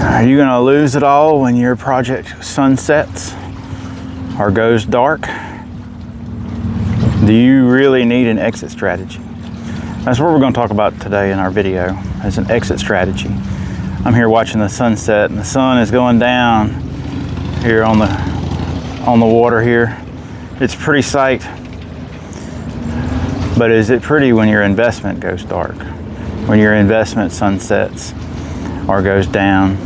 Are you going to lose it all when your project sunsets or goes dark? Do you really need an exit strategy? That's what we're going to talk about today in our video, as an exit strategy. I'm here watching the sunset, and the sun is going down here on the water here. It's a pretty sight, but is it pretty when your investment goes dark? When your investment sunsets or goes down?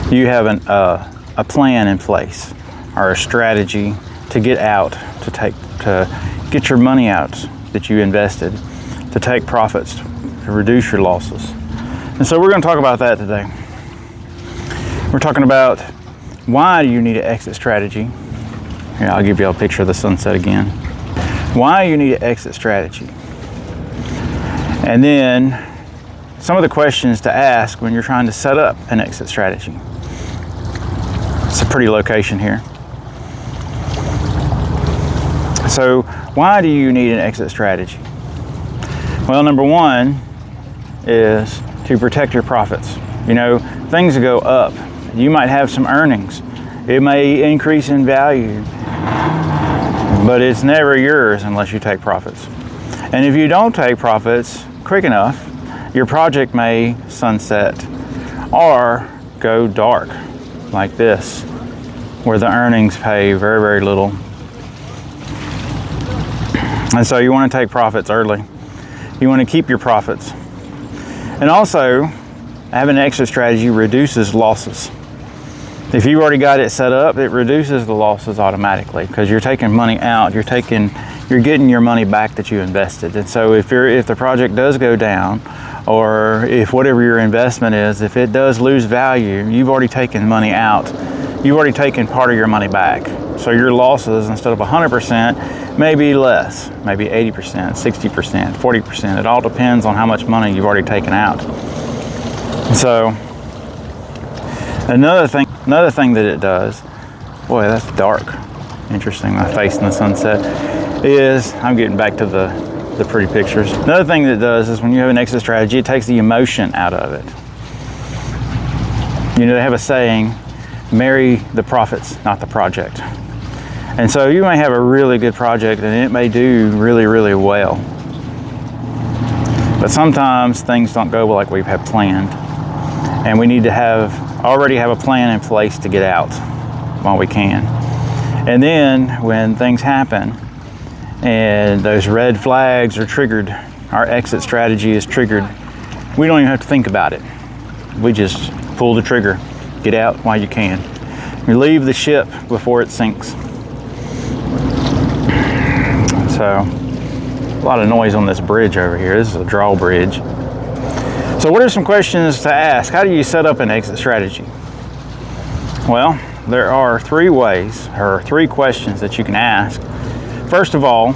Do you have a plan in place or a strategy to get out, to get your money out that you invested, to take profits, to reduce your losses? And so we're going to talk about that today. We're talking about why do you need an exit strategy. Here, I'll give you a picture of the sunset again. Why you need an exit strategy. And then some of the questions to ask when you're trying to set up an exit strategy. It's a pretty location here. So why do you need an exit strategy? Well, number one is to protect your profits. You know, things go up. You might have some earnings. It may increase in value, but it's never yours unless you take profits. And if you don't take profits quick enough, your project may sunset or go dark like this, where the earnings pay very, very little. And so you want to take profits early. You want to keep your profits. And also, having an exit strategy reduces losses. If you've already got it set up, it reduces the losses automatically because you're taking money out. You're getting your money back that you invested. And so if the project does go down, or if whatever your investment is, if it does lose value, you've already taken money out. You've already taken part of your money back. So your losses, instead of 100%, may be less, maybe 80%, 60%, 40%. It all depends on how much money you've already taken out. So another thing that it does, boy, that's dark. Interesting, my face in the sunset, is, I'm getting back to the pretty pictures. Another thing that it does is when you have an exit strategy, it takes the emotion out of it. You know, they have a saying, marry the profits, not the project. And so you may have a really good project and it may do really, really well. But sometimes things don't go like we've had planned. And we need to already have a plan in place to get out while we can. And then when things happen and those red flags are triggered, our exit strategy is triggered, we don't even have to think about it. We just pull the trigger, get out while you can. You leave the ship before it sinks. So, a lot of noise on this bridge over here. This is a drawbridge. So what are some questions to ask? How do you set up an exit strategy? Well, there are three ways, or three questions that you can ask. First of all,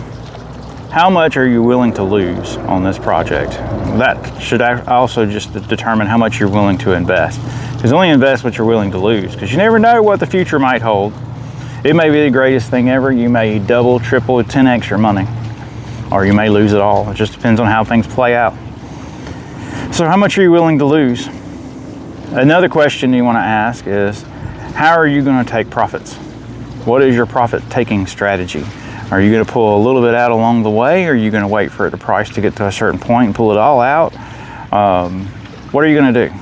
how much are you willing to lose on this project? That should also just determine how much you're willing to invest. Because only invest what you're willing to lose, because you never know what the future might hold. It may be the greatest thing ever. You may double, triple, 10x your money, or you may lose it all. It just depends on how things play out. So how much are you willing to lose? Another question you want to ask is, how are you going to take profits? What is your profit taking strategy? Are you going to pull a little bit out along the way, or are you going to wait for the price to get to a certain point and pull it all out? What are you going to do?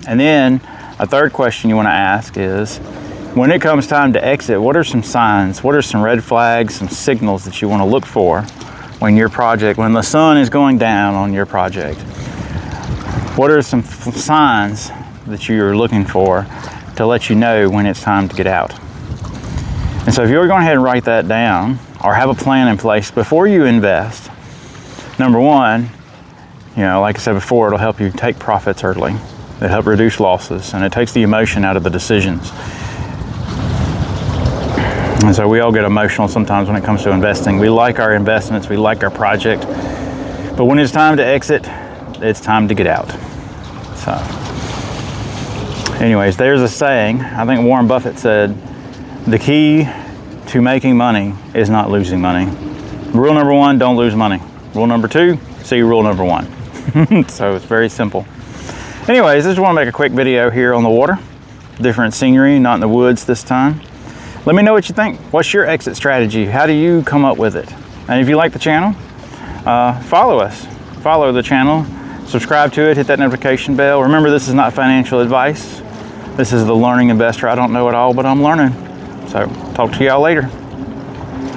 And then a third question you want to ask is, when it comes time to exit, what are some signs? What are some red flags, some signals that you want to look for when the sun is going down on your project? What are some signs that you're looking for to let you know when it's time to get out? And so if you're going ahead and write that down, or have a plan in place before you invest, number one, like I said before, it'll help you take profits early. It'll help reduce losses, and it takes the emotion out of the decisions. And so we all get emotional sometimes when it comes to investing. We like our investments, we like our project, but when it's time to exit, it's time to get out. So anyways, there's a saying, I think Warren Buffett said, the key to making money is not losing money. Rule number one, don't lose money. Rule number two, see rule number one. So it's very simple. Anyways, I just want to make a quick video here on the water. Different scenery, not in the woods this time. Let me know what you think. What's your exit strategy? How do you come up with it? And if you like the channel, follow us. Follow the channel, subscribe to it, hit that notification bell. Remember, this is not financial advice. This is the learning investor. I don't know it all, but I'm learning. So talk to y'all later.